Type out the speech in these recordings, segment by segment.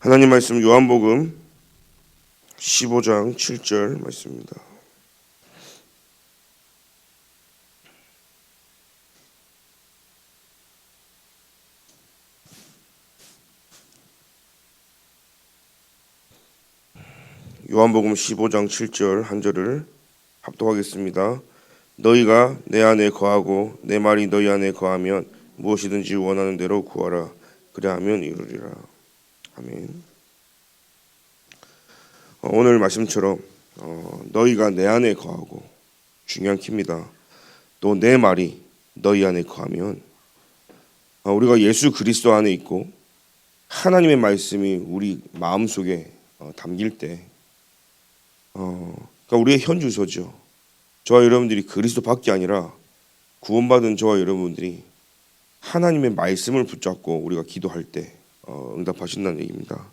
하나님 말씀 요한복음 15장 7절 말씀입니다. 요한복음 15장 7절 한 절을 합독하겠습니다. 너희가 내 안에 거하고 내 말이 너희 안에 거하면 무엇이든지 원하는 대로 구하라. 그리하면 이루리라. 아멘. 오늘 말씀처럼 너희가 내 안에 거하고 중요한 키입니다. 또 내 말이 너희 안에 거하면 우리가 예수 그리스도 안에 있고 하나님의 말씀이 우리 마음속에 담길 때 그러니까 우리의 현주소죠. 저와 여러분들이 그리스도 밖이 아니라 구원받은 저와 여러분들이 하나님의 말씀을 붙잡고 우리가 기도할 때 응답하신다는 얘기입니다.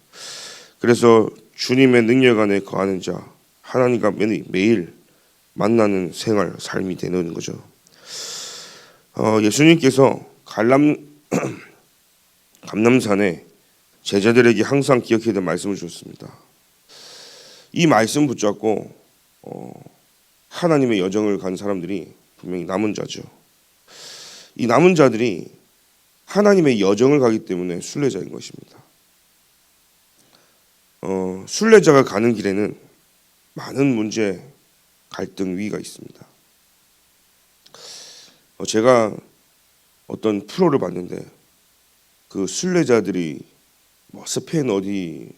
그래서 주님의 능력 안에 거하는 자, 하나님과 매일 만나는 생활, 삶이 되는 거죠. 예수님께서 감람산에 제자들에게 항상 기억해야 될 말씀을 주셨습니다. 이 말씀 붙잡고 하나님의 여정을 간 사람들이 분명히 남은 자죠. 이 남은 자들이 하나님의 여정을 가기 때문에 순례자인 것입니다. 순례자가 가는 길에는 많은 문제, 갈등, 위기가 있습니다. 제가 어떤 프로를 봤는데 그 순례자들이 스페인 어디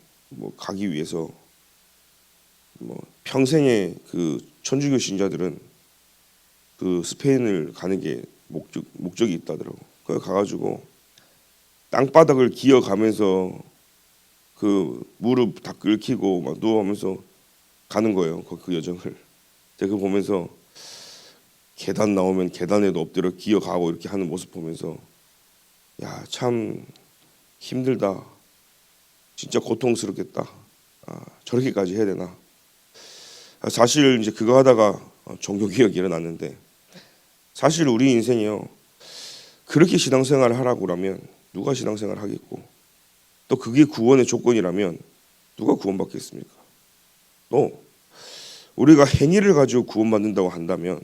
가기 위해서 평생의 그 천주교 신자들은 그 스페인을 가는 게 목적이 있다더라고. 그래 가가지고 땅바닥을 기어가면서 그 무릎 다 끓이고 막 누워가면서 가는 거예요. 그 여정을. 제가 그거 보면서 계단 나오면 계단에도 엎드려 기어가고 이렇게 하는 모습 보면서 야, 참 힘들다. 진짜 고통스럽겠다. 저렇게까지 해야 되나? 사실 이제 그거 하다가 종교개혁이 일어났는데 사실 우리 인생이요. 그렇게 신앙생활을 하라고 하면 누가 신앙생활을 하겠고 또 그게 구원의 조건이라면 누가 구원받겠습니까? 또 우리가 행위를 가지고 구원받는다고 한다면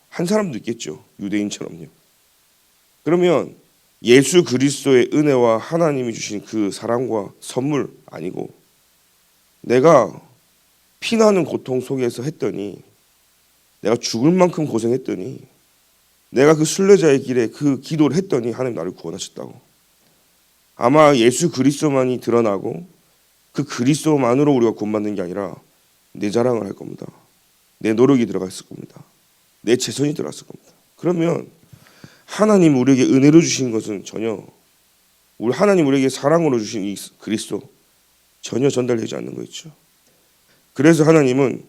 한 사람도 있겠죠. 유대인처럼요. 그러면 예수 그리스도의 은혜와 하나님이 주신 그 사랑과 선물 아니고 내가 피나는 고통 속에서 했더니 내가 죽을 만큼 고생했더니 내가 그 순례자의 길에 그 기도를 했더니 하나님 나를 구원하셨다고. 아마 예수 그리스도만이 드러나고 그 그리스도만으로 우리가 구원받는 게 아니라 내 자랑을 할 겁니다. 내 노력이 들어갔을 겁니다. 내 최선이 들어갔을 겁니다. 그러면 하나님 우리에게 은혜로 주신 것은 전혀 하나님 우리에게 사랑으로 주신 이 그리스도 전혀 전달되지 않는 거였죠. 그래서 하나님은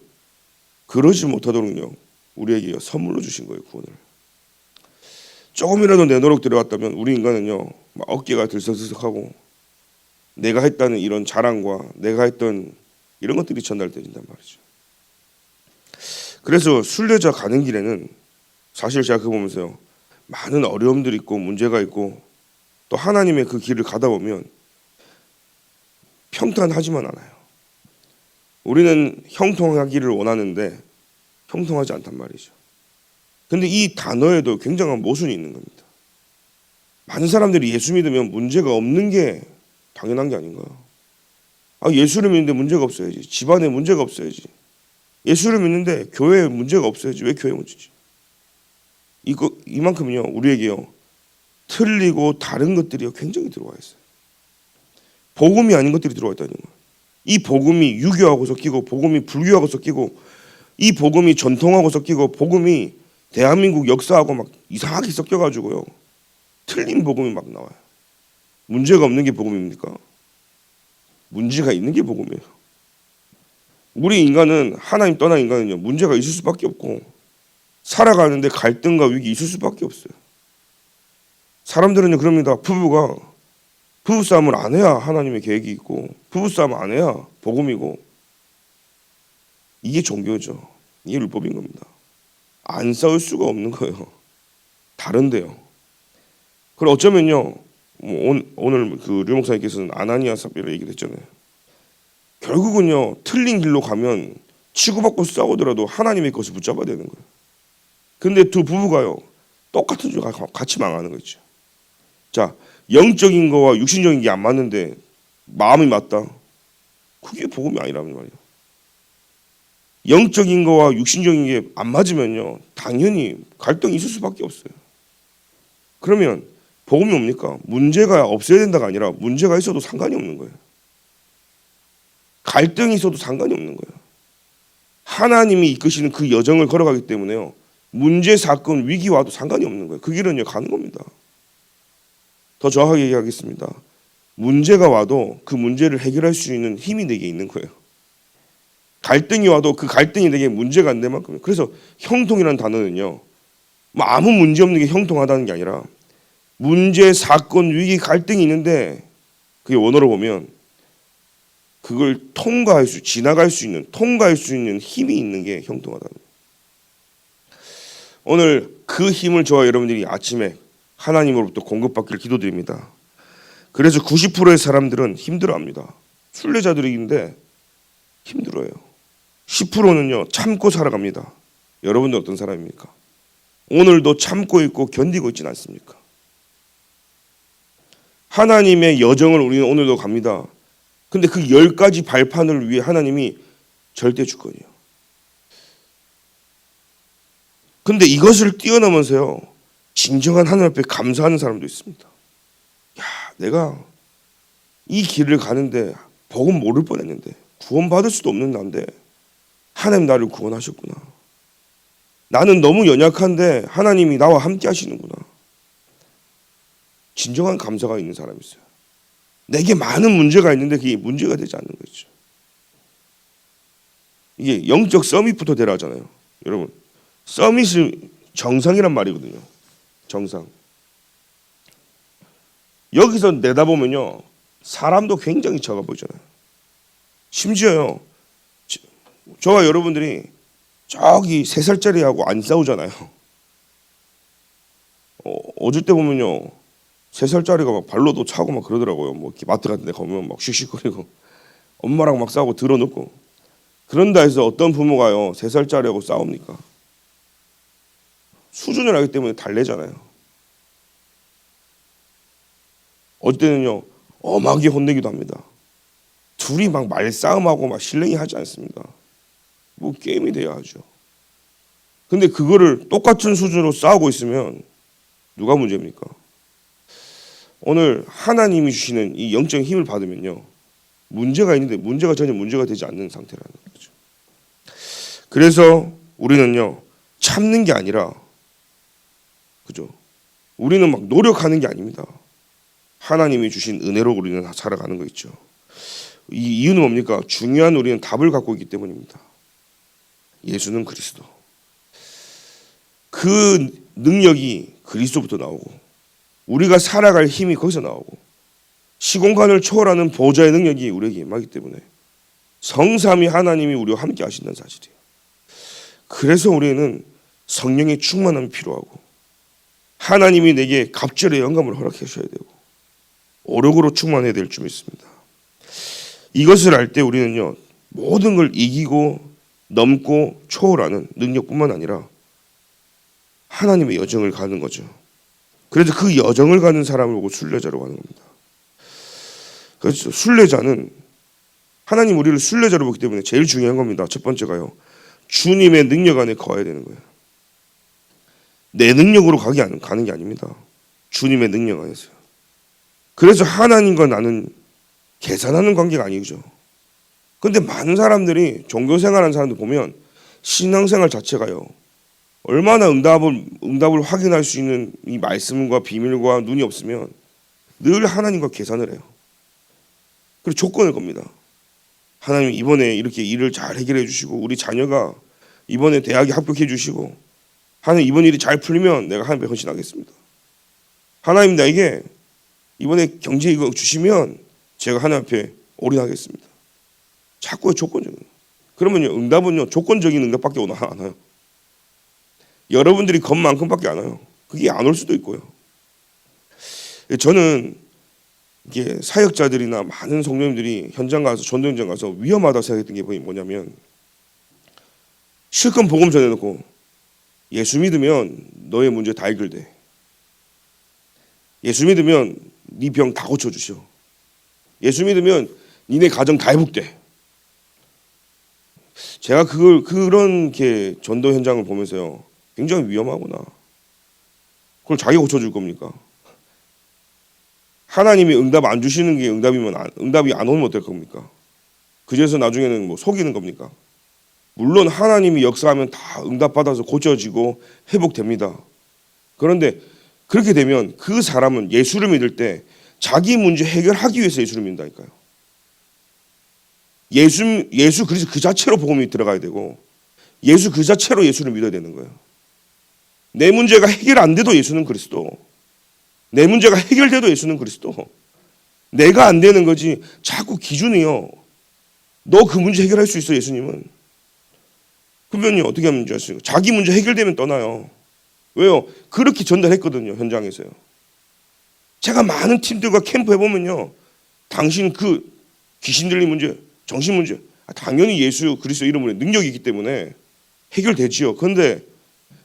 그러지 못하도록요 우리에게 선물로 주신 거예요. 구원을. 조금이라도 내 노력 들어갔다면 우리 인간은요 막 어깨가 들썩들썩하고 내가 했다는 이런 자랑과 내가 했던 이런 것들이 전달된단 말이죠. 그래서 순례자 가는 길에는 사실 제가 그거 보면서요 많은 어려움들이 있고 문제가 있고 또 하나님의 그 길을 가다 보면 평탄하지만 않아요. 우리는 형통하기를 원하는데 형통하지 않단 말이죠. 근데 이 단어에도 굉장한 모순이 있는 겁니다. 많은 사람들이 예수 믿으면 문제가 없는 게 당연한 게 아닌가. 예수를 믿는데 문제가 없어야지. 집안에 문제가 없어야지. 예수를 믿는데 교회에 문제가 없어야지. 왜 교회 문제지? 이만큼요 우리에게요 틀리고 다른 것들이 굉장히 들어와 있어요. 복음이 아닌 것들이 들어와 있다는 거예요. 이 복음이 유교하고 섞이고 복음이 불교하고 섞이고 이 복음이 전통하고 섞이고 복음이 대한민국 역사하고 막 이상하게 섞여가지고요 틀린 복음이 막 나와요. 문제가 없는 게 복음입니까? 문제가 있는 게 복음이에요. 우리 인간은 하나님 떠난 인간은요 문제가 있을 수밖에 없고 살아가는데 갈등과 위기 있을 수밖에 없어요. 사람들은요 그럽니다. 부부싸움을 안 해야 하나님의 계획이 있고 부부싸움 안 해야 복음이고 이게 종교죠. 이게 율법인 겁니다. 안 싸울 수가 없는 거예요. 다른데요. 그럼 어쩌면요 오늘 그 류 목사님께서는 아나니아 삽비라 얘기를 했잖아요. 결국은요, 틀린 길로 가면 치고받고 싸우더라도 하나님의 것을 붙잡아야 되는 거예요. 근데 두 부부가요, 똑같은 줄 같이 망하는 거죠. 자, 영적인 거와 육신적인 게 안 맞는데 마음이 맞다. 그게 복음이 아니라는 말이에요. 영적인 거와 육신적인 게 안 맞으면요, 당연히 갈등이 있을 수밖에 없어요. 그러면 복음이 뭡니까? 문제가 없어야 된다가 아니라 문제가 있어도 상관이 없는 거예요. 갈등이 있어도 상관이 없는 거예요. 하나님이 이끄시는 그 여정을 걸어가기 때문에요, 문제, 사건, 위기 와도 상관이 없는 거예요. 그 길은 가는 겁니다. 더 정확하게 얘기하겠습니다. 문제가 와도 그 문제를 해결할 수 있는 힘이 내게 있는 거예요. 갈등이 와도 그 갈등이 내게 문제가 안 될 만큼. 그래서 형통이라는 단어는요, 아무 문제 없는 게 형통하다는 게 아니라 문제, 사건, 위기, 갈등이 있는데 그게 원어로 보면 그걸 지나갈 수 있는 힘이 있는 게 형통하다는 거예요. 오늘 그 힘을 저와 여러분들이 아침에 하나님으로부터 공급받기를 기도드립니다. 그래서 90%의 사람들은 힘들어합니다. 순례자들인데 힘들어요. 10%는요 참고 살아갑니다. 여러분들 어떤 사람입니까? 오늘도 참고 있고 견디고 있지는 않습니까? 하나님의 여정을 우리는 오늘도 갑니다. 근데 그 10가지 발판을 위해 하나님이 절대 주권이에요. 근데 이것을 뛰어넘어서요, 진정한 하나님 앞에 감사하는 사람도 있습니다. 야, 내가 이 길을 가는데 복음 모를 뻔했는데, 구원받을 수도 없는 난데 하나님 나를 구원하셨구나. 나는 너무 연약한데 하나님이 나와 함께 하시는구나. 진정한 감사가 있는 사람이 있어요. 내게 많은 문제가 있는데 그게 문제가 되지 않는 거죠. 이게 영적 서밋부터 되라 하잖아요. 여러분, 서밋은 정상이란 말이거든요. 정상. 여기서 내다보면요, 사람도 굉장히 작아 보이잖아요. 심지어요, 저와 여러분들이 저기 3살짜리하고 안 싸우잖아요. 어질 때 보면요, 3살짜리가 막 발로도 차고 막 그러더라고요. 뭐 이렇게 마트 같은 데 가면 막 씩씩거리고 엄마랑 막 싸우고 들어놓고. 그런다 해서 어떤 부모가요 3살짜리하고 싸웁니까? 수준을 알기 때문에 달래잖아요. 어떨 때는요 엄하게 혼내기도 합니다. 둘이 막 말싸움하고 막 실랭이 하지 않습니다. 뭐 게임이 돼야 하죠. 근데 그거를 똑같은 수준으로 싸우고 있으면 누가 문제입니까? 오늘 하나님이 주시는 이 영적인 힘을 받으면요, 문제가 있는데 문제가 전혀 문제가 되지 않는 상태라는 거죠. 그래서 우리는요 참는 게 아니라, 그죠? 우리는 막 노력하는 게 아닙니다. 하나님이 주신 은혜로 우리는 살아가는 거 있죠. 이 이유는 뭡니까? 중요한 우리는 답을 갖고 있기 때문입니다. 예수는 그리스도. 그 능력이 그리스도부터 나오고 우리가 살아갈 힘이 거기서 나오고 시공간을 초월하는 보좌의 능력이 우리에게 임하기 때문에 성삼위 하나님이 우리와 함께 하신다는 사실이에요. 그래서 우리는 성령의 충만함이 필요하고 하나님이 내게 갑절의 영감을 허락해 주셔야 되고 오력으로 충만해야 될 줄 믿습니다. 이것을 알 때 우리는요 모든 걸 이기고 넘고 초월하는 능력뿐만 아니라 하나님의 여정을 가는 거죠. 그래서 그 여정을 가는 사람을 보고 순례자로 가는 겁니다. 그래서 순례자는 하나님 우리를 순례자로 보기 때문에 제일 중요한 겁니다. 첫 번째가요, 주님의 능력 안에 거해야 되는 거예요. 내 능력으로 가는 게 아닙니다. 주님의 능력 안에서요. 그래서 하나님과 나는 계산하는 관계가 아니죠. 그런데 많은 사람들이 종교생활하는 사람들 보면 신앙생활 자체가요 얼마나 응답을 확인할 수 있는 이 말씀과 비밀과 눈이 없으면 늘 하나님과 계산을 해요. 그리고 조건을 겁니다. 하나님 이번에 이렇게 일을 잘 해결해 주시고 우리 자녀가 이번에 대학에 합격해 주시고 하나님 이번 일이 잘 풀리면 내가 하나님께 헌신하겠습니다. 하나님 나에게 이번에 경제 이거 주시면 제가 하나님 앞에 올인하겠습니다. 자꾸 조건적인. 그러면요 응답은요 조건적인 응답밖에 안 와요. 여러분들이 것만큼밖에 안 와요. 그게 안 올 수도 있고요. 저는 이게 사역자들이나 많은 성도님들이 현장 가서 전도 현장 가서 위험하다고 생각했던 게 뭐냐면 실컷 복음 전해놓고 예수 믿으면 너의 문제 다 해결돼. 예수 믿으면 네 병 다 고쳐주셔. 예수 믿으면 니네 가정 다 회복돼. 제가 그런 게 전도 현장을 보면서요, 굉장히 위험하구나. 그걸 자기 고쳐줄 겁니까? 하나님이 응답 안 주시는 게 응답이 안 오면 어떨 겁니까? 그제서 나중에는 뭐 속이는 겁니까? 물론 하나님이 역사하면 다 응답받아서 고쳐지고 회복됩니다. 그런데 그렇게 되면 그 사람은 예수를 믿을 때 자기 문제 해결하기 위해서 예수를 믿는다니까요. 예수 그리스도 그 자체로 복음이 들어가야 되고 예수 그 자체로 예수를 믿어야 되는 거예요. 내 문제가 해결 안 돼도 예수는 그리스도. 내 문제가 해결돼도 예수는 그리스도. 내가 안 되는 거지 자꾸 기준이요. 너 그 문제 해결할 수 있어 예수님은. 그러면 어떻게 하면 문제 있어요? 자기 문제 해결되면 떠나요. 왜요? 그렇게 전달했거든요. 현장에서요. 제가 많은 팀들과 캠프 해보면요, 당신 그 귀신 들린 문제, 정신 문제, 당연히 예수 그리스도 이름으로 능력이 있기 때문에 해결되지요. 그런데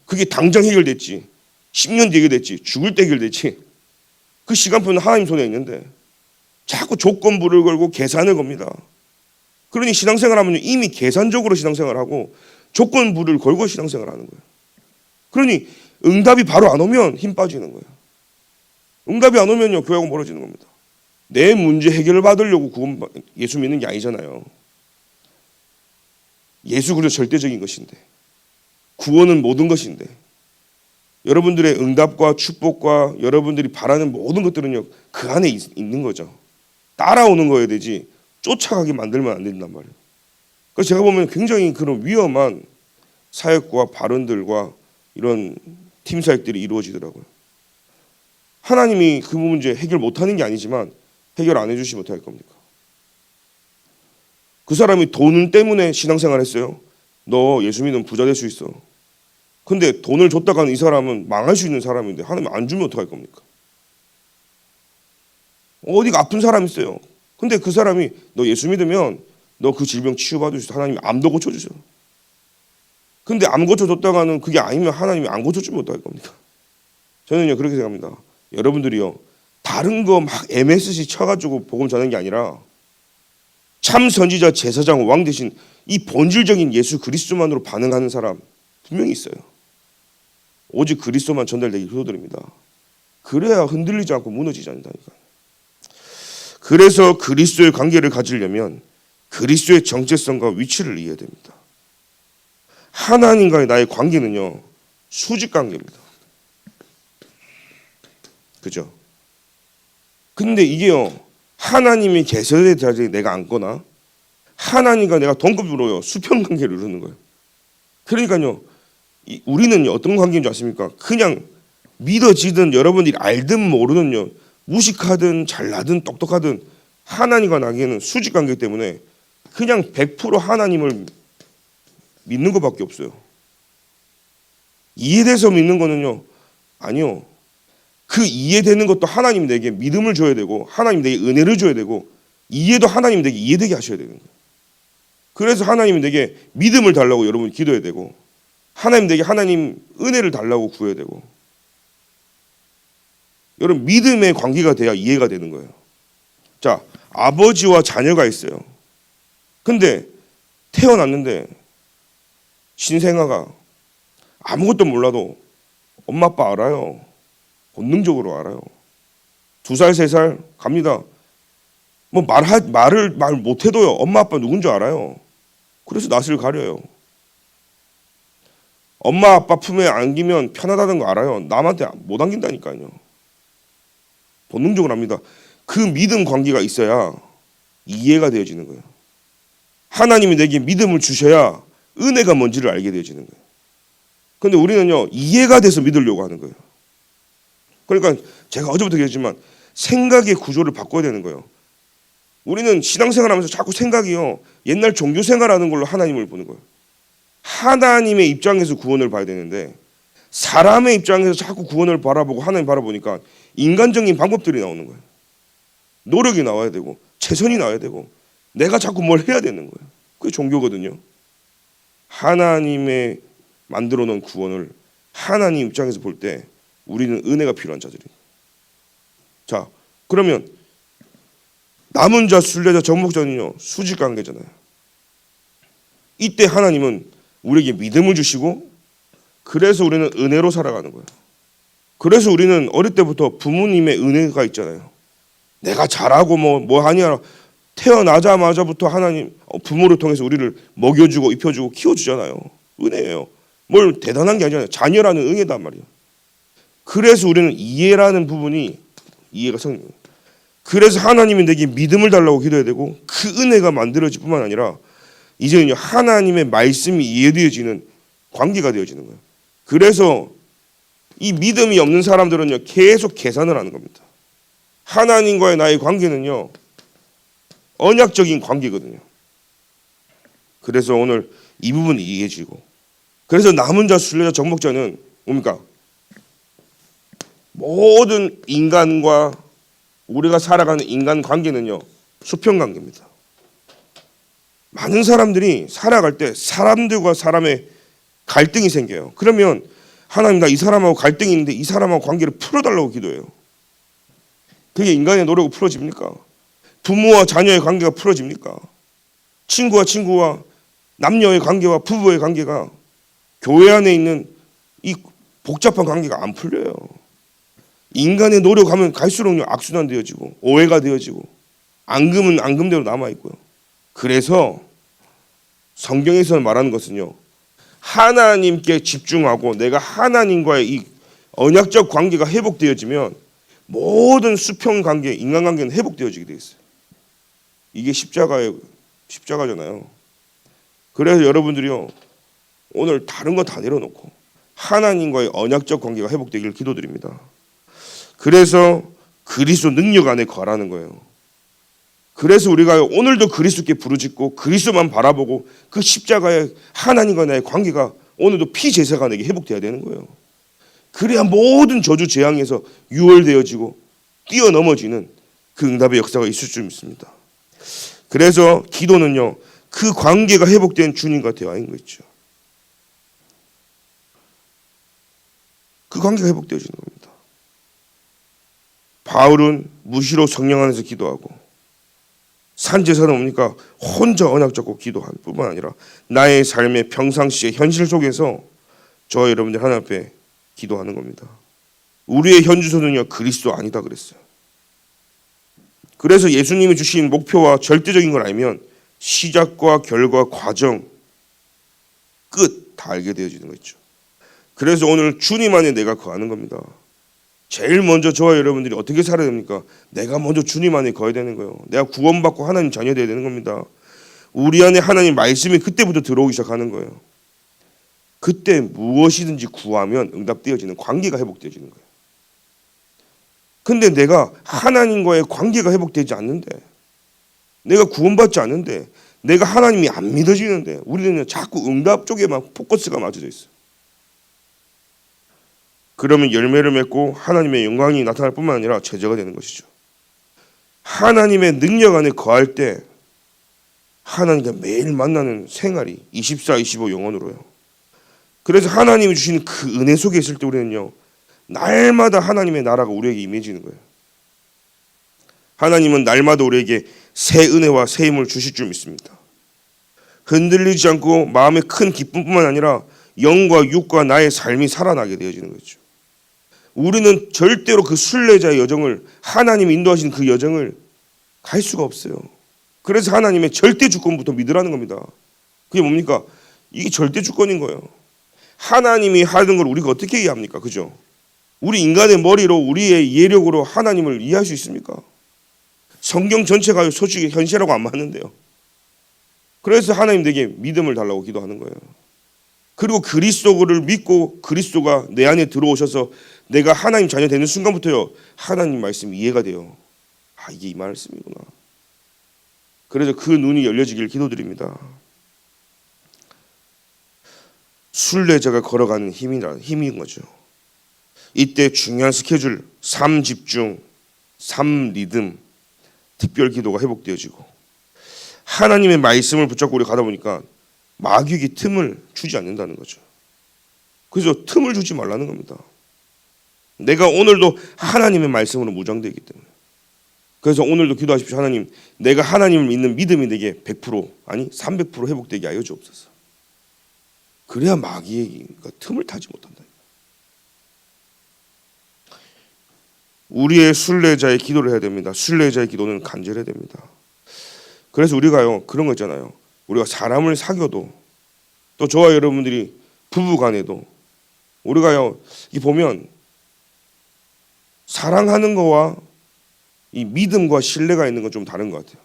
그게 당장 해결됐지, 10년 뒤에 해결됐지, 죽을 때 해결됐지, 그 시간표는 하나님 손에 있는데 자꾸 조건부를 걸고 계산을 겁니다. 그러니 신앙생활하면 이미 계산적으로 신앙생활하고 조건부를 걸고 신앙생활하는 거예요. 그러니 응답이 바로 안 오면 힘 빠지는 거예요. 응답이 안 오면요, 교회하고 멀어지는 겁니다. 내 문제 해결을 받으려고 예수 믿는 게 아니잖아요. 예수 그리스도 절대적인 것인데, 구원은 모든 것인데, 여러분들의 응답과 축복과 여러분들이 바라는 모든 것들은요, 그 안에 있는 거죠. 따라오는 거여야 되지 쫓아가게 만들면 안 된단 말이에요. 그래서 제가 보면 굉장히 그런 위험한 사역과 발언들과 이런 팀 사역들이 이루어지더라고요. 하나님이 그 문제 해결 못하는 게 아니지만 해결 안 해주시면 어떻게 할 겁니까? 그 사람이 돈 때문에 신앙생활 했어요. 너 예수 믿으면 부자 될 수 있어. 근데 돈을 줬다가는 이 사람은 망할 수 있는 사람인데 하나님 안 주면 어떡할 겁니까? 어디가 아픈 사람 있어요. 근데 그 사람이 너 예수 믿으면 너 그 질병 치유받을 수 있어. 하나님이 암도 고쳐주셔. 근데 암 고쳐줬다가는 그게 아니면 하나님이 안 고쳐주면 어떡할 겁니까? 저는요 그렇게 생각합니다. 여러분들이요 다른 거 막 MSC 쳐가지고 복음 전하는 게 아니라 참 선지자 제사장 왕 대신 이 본질적인 예수 그리스도만으로 반응하는 사람 분명히 있어요. 오직 그리스도만 전달되기 효도드립니다. 그래야 흔들리지 않고 무너지지 않는다니까요. 그래서 그리스도의 관계를 가지려면 그리스도의 정체성과 위치를 이해해야 됩니다. 하나님과의 나의 관계는요 수직 관계입니다. 그죠? 근데 이게요 하나님이 계셔야 될 내가 앉거나 하나님과 내가 동급으로요 수평 관계를 이루는 거예요. 그러니까요 우리는 어떤 관계인 줄 아십니까? 그냥 믿어지든 여러분들이 알든 모르든요 무식하든 잘나든 똑똑하든 하나님과 나에게는 수직 관계 때문에 그냥 100% 하나님을 믿는 것밖에 없어요. 이해돼서 믿는 거는요 아니요. 그 이해되는 것도 하나님 내게 믿음을 줘야 되고 하나님 내게 은혜를 줘야 되고 이해도 하나님 내게 이해되게 하셔야 되는 거예요. 그래서 하나님 내게 믿음을 달라고 여러분이 기도해야 되고 하나님 내게 하나님 은혜를 달라고 구해야 되고 여러분 믿음의 관계가 돼야 이해가 되는 거예요. 자, 아버지와 자녀가 있어요. 근데 태어났는데 신생아가 아무것도 몰라도 엄마 아빠 알아요. 본능적으로 알아요. 2살, 3살 갑니다. 뭐 말 못해도요 엄마 아빠 누군지 알아요. 그래서 낯을 가려요. 엄마 아빠 품에 안기면 편하다는 거 알아요. 남한테 못 안긴다니까요. 본능적으로 합니다. 그 믿음 관계가 있어야 이해가 되어지는 거예요. 하나님이 내게 믿음을 주셔야 은혜가 뭔지를 알게 되어지는 거예요. 그런데 우리는요 이해가 돼서 믿으려고 하는 거예요. 그러니까 제가 어제부터 얘기했지만 생각의 구조를 바꿔야 되는 거예요. 우리는 신앙생활하면서 자꾸 생각이요 옛날 종교생활하는 걸로 하나님을 보는 거예요. 하나님의 입장에서 구원을 봐야 되는데 사람의 입장에서 자꾸 구원을 바라보고 하나님 바라보니까 인간적인 방법들이 나오는 거예요. 노력이 나와야 되고 최선이 나와야 되고 내가 자꾸 뭘 해야 되는 거예요. 그게 종교거든요. 하나님의 만들어 놓은 구원을 하나님 입장에서 볼 때 우리는 은혜가 필요한 자들입니다. 자, 그러면 남은 자, 순례자, 정복자는요 수직 관계잖아요. 이때 하나님은 우리에게 믿음을 주시고 그래서 우리는 은혜로 살아가는 거예요. 그래서 우리는 어릴 때부터 부모님의 은혜가 있잖아요. 내가 잘하고 뭐 하냐 태어나자마자부터 하나님 부모를 통해서 우리를 먹여주고 입혀주고 키워주잖아요. 은혜예요. 뭘 대단한 게 아니잖아요. 자녀라는 은혜단 말이에요. 그래서 우리는 이해라는 부분이 이해가 성립해요. 그래서 하나님이 내게 믿음을 달라고 기도해야 되고 그 은혜가 만들어질 뿐만 아니라 이제는요 하나님의 말씀이 이해되어지는 관계가 되어지는 거예요. 그래서 이 믿음이 없는 사람들은요 계속 계산을 하는 겁니다. 하나님과의 나의 관계는요 언약적인 관계거든요. 그래서 오늘 이 부분이 이해해지고 그래서 남은 자, 순례자, 정복자는 뭡니까? 모든 인간과 우리가 살아가는 인간 관계는요 수평 관계입니다. 많은 사람들이 살아갈 때 사람들과 사람의 갈등이 생겨요. 그러면 하나님 나 이 사람하고 갈등이 있는데 이 사람하고 관계를 풀어달라고 기도해요. 그게 인간의 노력으로 풀어집니까? 부모와 자녀의 관계가 풀어집니까? 친구와 친구와 남녀의 관계와 부부의 관계가 교회 안에 있는 이 복잡한 관계가 안 풀려요. 인간의 노력하면 갈수록 악순환 되어지고 오해가 되어지고 앙금은 앙금대로 남아있고요. 그래서 성경에서 말하는 것은요 하나님께 집중하고 내가 하나님과의 이 언약적 관계가 회복되어지면 모든 수평 관계, 인간관계는 회복되어지게 되어 있어요. 이게 십자가잖아요. 그래서 여러분들이요 오늘 다른 거 다 내려놓고 하나님과의 언약적 관계가 회복되기를 기도드립니다. 그래서 그리스도 능력 안에 거하라는 거예요. 그래서 우리가 오늘도 그리스도께 부르짖고 그리스도만 바라보고 그 십자가의 하나님과 나의 관계가 오늘도 피제사가 내게 회복돼야 되는 거예요. 그래야 모든 저주 재앙에서 유월되어지고 뛰어넘어지는 그 응답의 역사가 있을 줄 믿습니다. 그래서 기도는요 그 관계가 회복된 주님과 대화인 거 있죠. 그 관계가 회복되어지는 겁니다. 바울은 무시로 성령 안에서 기도하고 산제사는 뭡니까? 혼자 언약 잡고 기도할 뿐만 아니라 나의 삶의 평상시의 현실 속에서 저 여러분들 하나님 앞에 기도하는 겁니다. 우리의 현주소는요 그리스도 아니다 그랬어요. 그래서 예수님이 주신 목표와 절대적인 걸 알면 시작과 결과, 과정, 끝 다 알게 되어지는 거 있죠. 그래서 오늘 주님 안에 내가 거하는 겁니다. 제일 먼저 저와 여러분들이 어떻게 살아야 됩니까? 내가 먼저 주님 안에 거해야 되는 거예요. 내가 구원받고 하나님 자녀 되어야 되는 겁니다. 우리 안에 하나님 말씀이 그때부터 들어오기 시작하는 거예요. 그때 무엇이든지 구하면 응답되어지는 관계가 회복되어지는 거예요. 근데 내가 하나님과의 관계가 회복되지 않는데 내가 구원받지 않는데 내가 하나님이 안 믿어지는데 우리는 자꾸 응답 쪽에만 포커스가 맞춰져 있어요. 그러면 열매를 맺고 하나님의 영광이 나타날 뿐만 아니라 제자가 되는 것이죠. 하나님의 능력 안에 거할 때 하나님과 매일 만나는 생활이 24, 25 영원으로요. 그래서 하나님이 주시는 그 은혜 속에 있을 때 우리는요 날마다 하나님의 나라가 우리에게 임해지는 거예요. 하나님은 날마다 우리에게 새 은혜와 새 힘을 주실 줄 믿습니다. 흔들리지 않고 마음의 큰 기쁨뿐만 아니라 영과 육과 나의 삶이 살아나게 되어지는 거죠. 우리는 절대로 그 순례자의 여정을 하나님이 인도하시는 그 여정을 갈 수가 없어요. 그래서 하나님의 절대 주권부터 믿으라는 겁니다. 그게 뭡니까? 이게 절대 주권인 거예요. 하나님이 하는 걸 우리가 어떻게 이해합니까? 그죠? 우리 인간의 머리로 우리의 이해력으로 하나님을 이해할 수 있습니까? 성경 전체가 솔직히 현실하고 안 맞는데요. 그래서 하나님 내게 믿음을 달라고 기도하는 거예요. 그리고 그리스도를 믿고 그리스도가 내 안에 들어오셔서 내가 하나님 자녀 되는 순간부터요 하나님 말씀이 이해가 돼요. 아 이게 이 말씀이구나. 그래서 그 눈이 열려지길 기도드립니다. 순례자가 걸어가는 힘인 거죠. 이때 중요한 스케줄 3 집중, 3 리듬, 특별 기도가 회복되어지고, 하나님의 말씀을 붙잡고 우리가 가다 보니까 마귀에게 틈을 주지 않는다는 거죠. 그래서 틈을 주지 말라는 겁니다. 내가 오늘도 하나님의 말씀으로 무장되기 때문에. 그래서 오늘도 기도하십시오. 하나님, 내가 하나님을 믿는 믿음이 내게 100% 아니 300% 회복되게 하여 주옵소서. 그래야 마귀가 틈을 타지 못한다. 우리의 순례자의 기도를 해야 됩니다. 순례자의 기도는 간절해야 됩니다. 그래서 우리가요, 그런 거 있잖아요. 우리가 사람을 사귀어도, 또 저와 여러분들이 부부 간에도 우리가요, 이 보면 사랑하는 거와 이 믿음과 신뢰가 있는 건 좀 다른 것 같아요.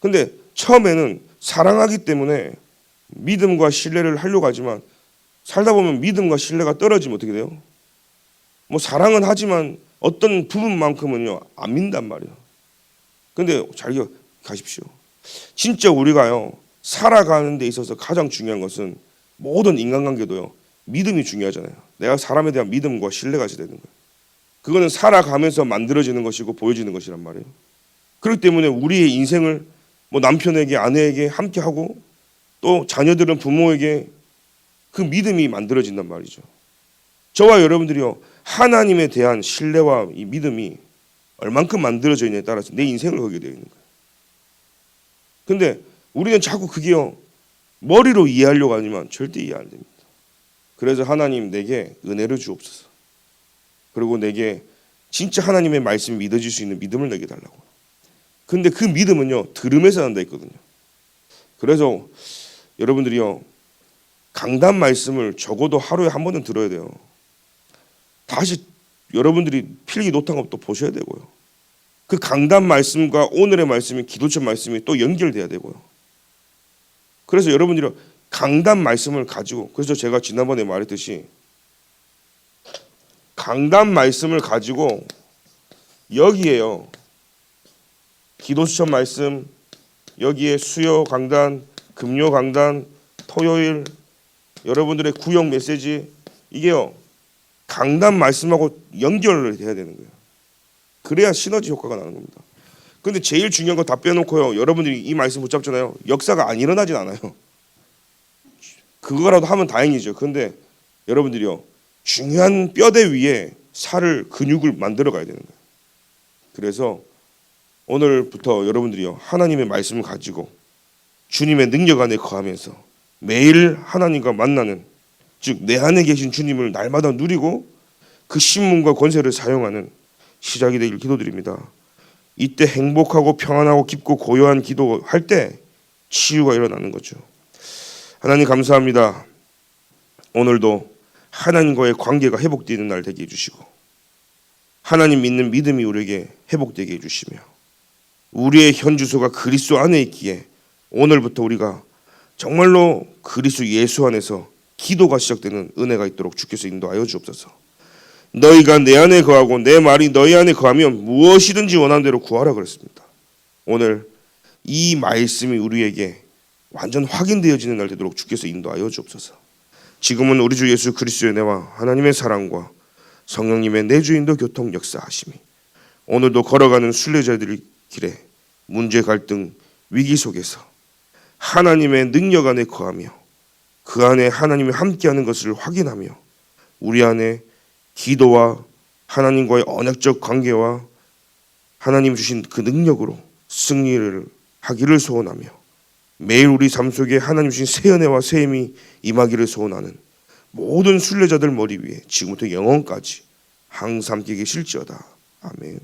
근데 처음에는 사랑하기 때문에 믿음과 신뢰를 하려고 하지만 살다 보면 믿음과 신뢰가 떨어지면 어떻게 돼요? 뭐 사랑은 하지만 어떤 부분만큼은요 안 믿는단 말이에요. 근데 잘 기억하십시오. 진짜 우리가요 살아가는 데 있어서 가장 중요한 것은 모든 인간관계도요 믿음이 중요하잖아요. 내가 사람에 대한 믿음과 신뢰가 있어야 되는 거예요. 그거는 살아가면서 만들어지는 것이고 보여지는 것이란 말이에요. 그렇기 때문에 우리의 인생을 뭐 남편에게, 아내에게 함께 하고, 또 자녀들은 부모에게 그 믿음이 만들어진단 말이죠. 저와 여러분들이요 하나님에 대한 신뢰와 이 믿음이 얼만큼 만들어져 있냐에 따라서 내 인생을 걸게 되어 있는 거예요. 근데 우리는 자꾸 그게요 머리로 이해하려고 하지만 절대 이해 안 됩니다. 그래서 하나님 내게 은혜를 주옵소서. 그리고 내게 진짜 하나님의 말씀이 믿어질 수 있는 믿음을 내게 달라고. 근데 그 믿음은요 들음에서 난다 했거든요. 그래서 여러분들이요 강단 말씀을 적어도 하루에 한 번은 들어야 돼요. 다시 여러분들이 필기 노트한 것도 보셔야 되고요. 그 강단 말씀과 오늘의 말씀이, 기도처 말씀이 또 연결돼야 되고요. 그래서 여러분들이 강단 말씀을 가지고, 그래서 제가 지난번에 말했듯이 강단 말씀을 가지고 여기에요 기도수천 말씀, 여기에 수요 강단, 금요 강단, 토요일 여러분들의 구역 메시지, 이게요 강단 말씀하고 연결을 해야 되는 거예요. 그래야 시너지 효과가 나는 겁니다. 근데 제일 중요한 거 다 빼놓고요 여러분들이 이 말씀 붙잡잖아요. 역사가 안 일어나진 않아요. 그거라도 하면 다행이죠. 근데 여러분들이요 중요한 뼈대 위에 살을, 근육을 만들어 가야 되는 거예요. 그래서 오늘부터 여러분들이요 하나님의 말씀을 가지고 주님의 능력 안에 거하면서 매일 하나님과 만나는, 즉 내 안에 계신 주님을 날마다 누리고 그 신문과 권세를 사용하는 시작이 되길 기도드립니다. 이때 행복하고 평안하고 깊고 고요한 기도할 때 치유가 일어나는 거죠. 하나님 감사합니다. 오늘도 하나님과의 관계가 회복되는 날 되게 해주시고, 하나님 믿는 믿음이 우리에게 회복되게 해주시며, 우리의 현 주소가 그리스도 안에 있기에 오늘부터 우리가 정말로 그리스도 예수 안에서 기도가 시작되는 은혜가 있도록 주께서 인도하여 주옵소서. 너희가 내 안에 거하고 내 말이 너희 안에 거하면 무엇이든지 원하는 대로 구하라 그랬습니다. 오늘 이 말씀이 우리에게 완전 확인되어지는 날 되도록 주께서 인도하여 주옵소서. 지금은 우리 주 예수 그리스도의 은혜와 하나님의 사랑과 성령님의 내주인도 교통 역사하심이 오늘도 걸어가는 순례자들의 길에 문제, 갈등, 위기 속에서 하나님의 능력 안에 거하며 그 안에 하나님이 함께하는 것을 확인하며 우리 안에 기도와 하나님과의 언약적 관계와 하나님 주신 그 능력으로 승리를 하기를 소원하며 매일 우리 삶 속에 하나님 주신 새 은혜와 새 힘이 임하기를 소원하는 모든 순례자들 머리 위에 지금부터 영원까지 항상 함께 계실지어다. 아멘.